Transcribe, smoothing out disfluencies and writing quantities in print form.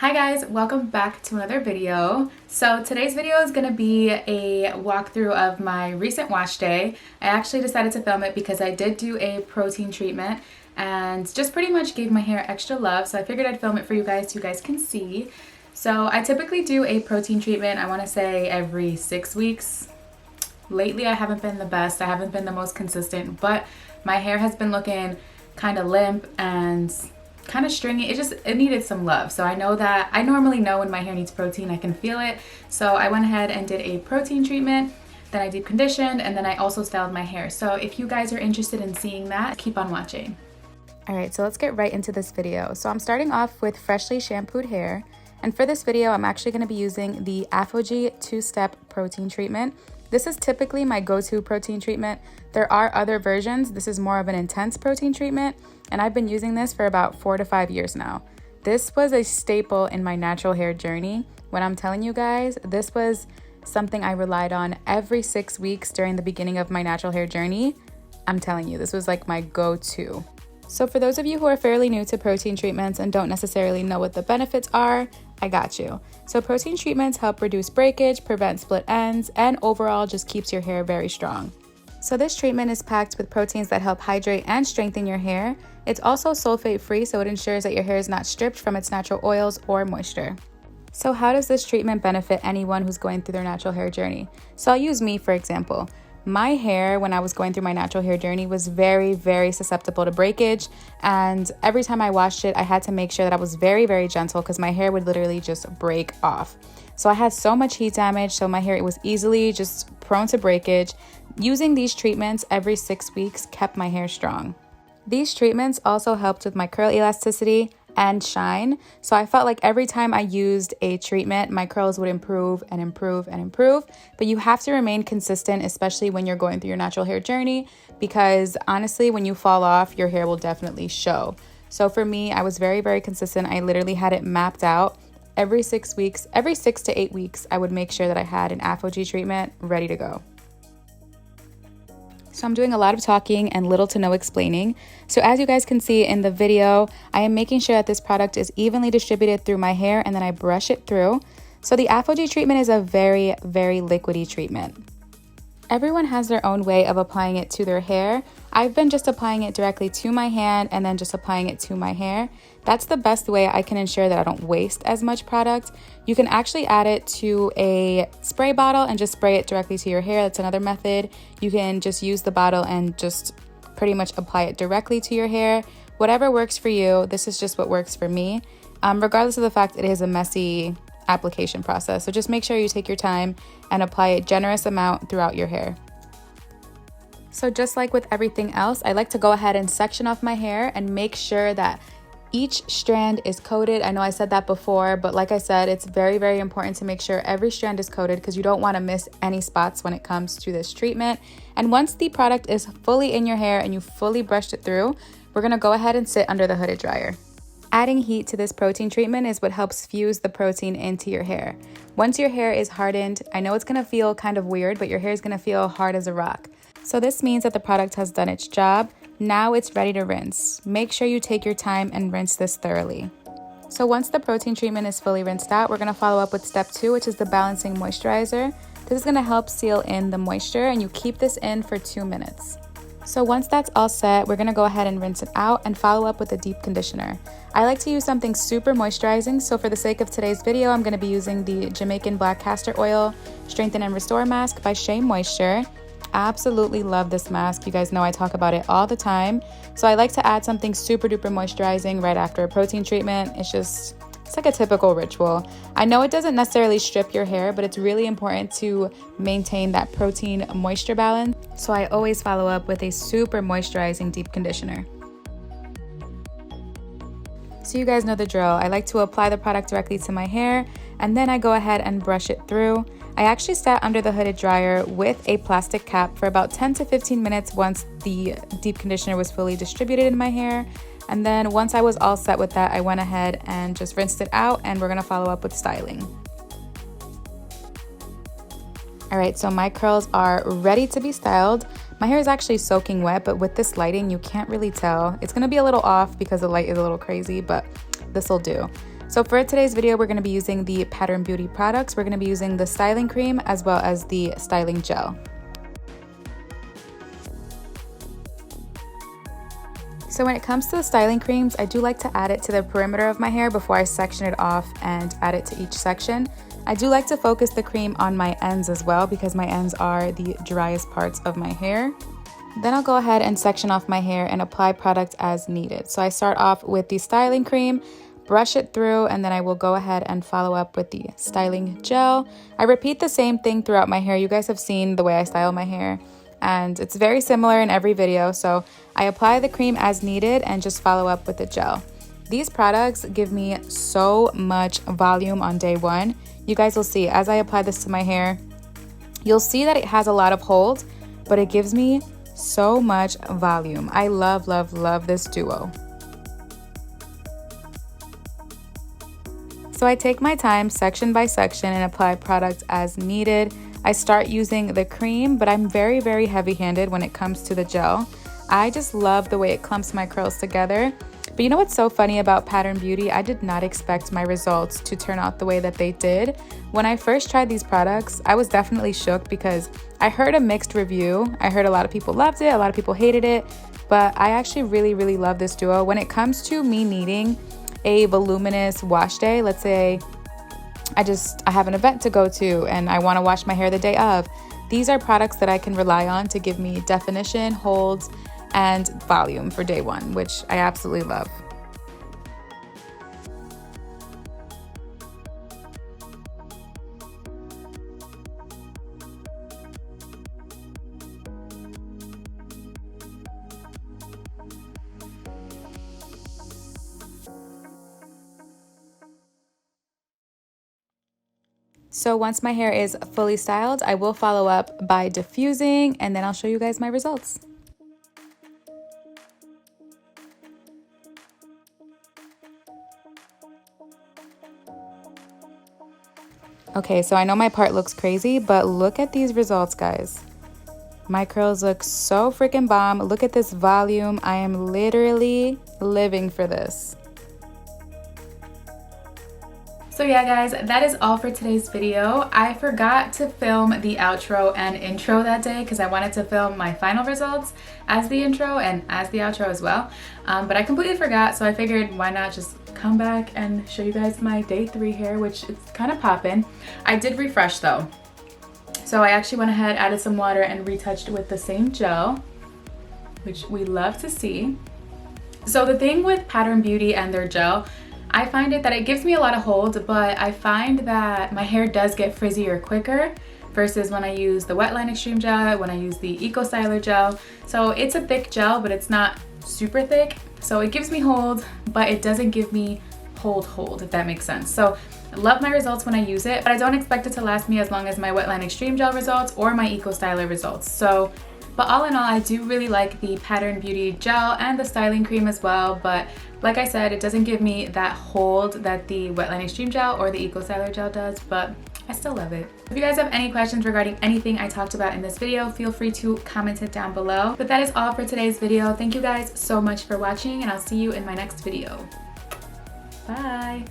Hi guys, welcome back to another video. So today's video is going to be a walkthrough of my recent wash day. I actually decided to film it because I did do a protein treatment and just pretty much gave my hair extra love, so I figured I'd film it for you guys so you guys can see. So I typically do a protein treatment, I want to say every 6 weeks. Lately I haven't been the best, I haven't been the most consistent, but my hair has been looking kind of limp and kind of stringy. It needed some love. So I know that I normally know when my hair needs protein, I can feel it. So I went ahead and did a protein treatment, then I deep conditioned, and then I also styled my hair. So if you guys are interested in seeing that, keep on watching. All right, so let's get right into this video. So I'm starting off with freshly shampooed hair. And for this video, I'm actually going to be using the Aphogee 2-step protein treatment. This is typically my go-to protein treatment. There are other versions. This is more of an intense protein treatment, and I've been using this for about 4 to 5 years now. This was a staple in my natural hair journey. When I'm telling you guys, this was something I relied on every 6 weeks during the beginning of my natural hair journey. I'm telling you, this was like my go-to. So for those of you who are fairly new to protein treatments and don't necessarily know what the benefits are, I got you. So protein treatments help reduce breakage, prevent split ends, and overall just keeps your hair very strong. So this treatment is packed with proteins that help hydrate and strengthen your hair. It's also sulfate free, so it ensures that your hair is not stripped from its natural oils or moisture. So how does this treatment benefit anyone who's going through their natural hair journey? So I'll use me for example. My hair, when I was going through my natural hair journey, was very, very susceptible to breakage. And every time I washed it, I had to make sure that I was very, very gentle because my hair would literally just break off. So I had so much heat damage, so my hair was easily just prone to breakage. Using these treatments every 6 weeks kept my hair strong. These treatments also helped with my curl elasticity and shine. So I felt like every time I used a treatment, my curls would improve and improve and improve. But you have to remain consistent, especially when you're going through your natural hair journey, because honestly, when you fall off, your hair will definitely show. So for me, I was very, very consistent. I literally had it mapped out. Every 6 weeks, every 6 to 8 weeks, I would make sure that I had an Aphogee treatment ready to go. So I'm doing a lot of talking and little to no explaining. So as you guys can see in the video, I am making sure that this product is evenly distributed through my hair and then I brush it through. So the Aphogee treatment is a very, very liquidy treatment. Everyone has their own way of applying it to their hair. I've been just applying it directly to my hand and then just applying it to my hair. That's the best way I can ensure that I don't waste as much product. You can actually add it to a spray bottle and just spray it directly to your hair. That's another method. You can just use the bottle and just pretty much apply it directly to your hair. Whatever works for you, this is just what works for me. Regardless of the fact it is a messy application process. So just make sure you take your time and apply a generous amount throughout your hair. So just like with everything else, I like to go ahead and section off my hair and make sure that each strand is coated. I know I said that before, but like I said, it's very, very important to make sure every strand is coated because you don't want to miss any spots when it comes to this treatment. And once the product is fully in your hair and you fully brushed it through, we're going to go ahead and sit under the hooded dryer. Adding heat to this protein treatment is what helps fuse the protein into your hair. Once your hair is hardened, I know it's going to feel kind of weird, but your hair is going to feel hard as a rock. So this means that the product has done its job. Now it's ready to rinse. Make sure you take your time and rinse this thoroughly. So once the protein treatment is fully rinsed out, we're going to follow up with step 2, which is the Balancing Moisturizer. This is going to help seal in the moisture, and you keep this in for 2 minutes. So once that's all set, we're going to go ahead and rinse it out and follow up with a deep conditioner. I like to use something super moisturizing, so for the sake of today's video, I'm going to be using the Jamaican Black Castor Oil Strengthen and Restore Mask by Shea Moisture. Absolutely love this mask. You guys know I talk about it all the time. So I like to add something super duper moisturizing right after a protein treatment. It's like a typical ritual. I know it doesn't necessarily strip your hair, but it's really important to maintain that protein moisture balance. So I always follow up with a super moisturizing deep conditioner. So you guys know the drill. I like to apply the product directly to my hair and then I go ahead and brush it through. I actually sat under the hooded dryer with a plastic cap for about 10 to 15 minutes once the deep conditioner was fully distributed in my hair. And then once I was all set with that, I went ahead and just rinsed it out and we're gonna follow up with styling. All right, so my curls are ready to be styled. My hair is actually soaking wet, but with this lighting, you can't really tell. It's gonna be a little off because the light is a little crazy, but this will do. So for today's video, we're going to be using the Pattern Beauty products. We're going to be using the styling cream as well as the styling gel. So when it comes to the styling creams, I do like to add it to the perimeter of my hair before I section it off and add it to each section. I do like to focus the cream on my ends as well because my ends are the driest parts of my hair. Then I'll go ahead and section off my hair and apply product as needed. So I start off with the styling cream, brush it through, and then I will go ahead and follow up with the styling gel. I repeat the same thing throughout my hair. You guys have seen the way I style my hair, and it's very similar in every video. So I apply the cream as needed and just follow up with the gel. These products give me so much volume on day one. You guys will see as I apply this to my hair, you'll see that it has a lot of hold, but it gives me so much volume. I love, love, love this duo. So I take my time section by section and apply product as needed. I start using the cream, but I'm very, very heavy-handed when it comes to the gel. I just love the way it clumps my curls together. But you know what's so funny about Pattern Beauty? I did not expect my results to turn out the way that they did. When I first tried these products, I was definitely shook because I heard a mixed review. I heard a lot of people loved it, a lot of people hated it, but I actually really, really love this duo. When it comes to me needing a voluminous wash day, let's say I have an event to go to and I want to wash my hair the day of, these are products that I can rely on to give me definition, holds, and volume for day one, which I absolutely love. So once my hair is fully styled, I will follow up by diffusing, and then I'll show you guys my results. Okay, so I know my part looks crazy, but look at these results, guys. My curls look so freaking bomb. Look at this volume. I am literally living for this. So yeah, guys, that is all for today's video. I forgot to film the outro and intro that day because I wanted to film my final results as the intro and as the outro as well. But I completely forgot, so I figured why not just come back and show you guys my day 3 hair, which is kind of popping. I did refresh though. So I actually went ahead, added some water, and retouched with the same gel, which we love to see. So the thing with Pattern Beauty and their gel, I find it that it gives me a lot of hold, but I find that my hair does get frizzier quicker versus when I use the Wetline Extreme Gel, when I use the Eco Styler gel. So it's a thick gel, but it's not super thick. So it gives me hold, but it doesn't give me hold, if that makes sense. So I love my results when I use it, but I don't expect it to last me as long as my Wetline Extreme Gel results or my Eco Styler results. So, but all in all, I do really like the Pattern Beauty gel and the styling cream as well, but like I said, it doesn't give me that hold that the Wetline Extreme Gel or the Eco Styler gel does, but I still love it. If you guys have any questions regarding anything I talked about in this video, feel free to comment it down below. But that is all for today's video. Thank you guys so much for watching, and I'll see you in my next video. Bye!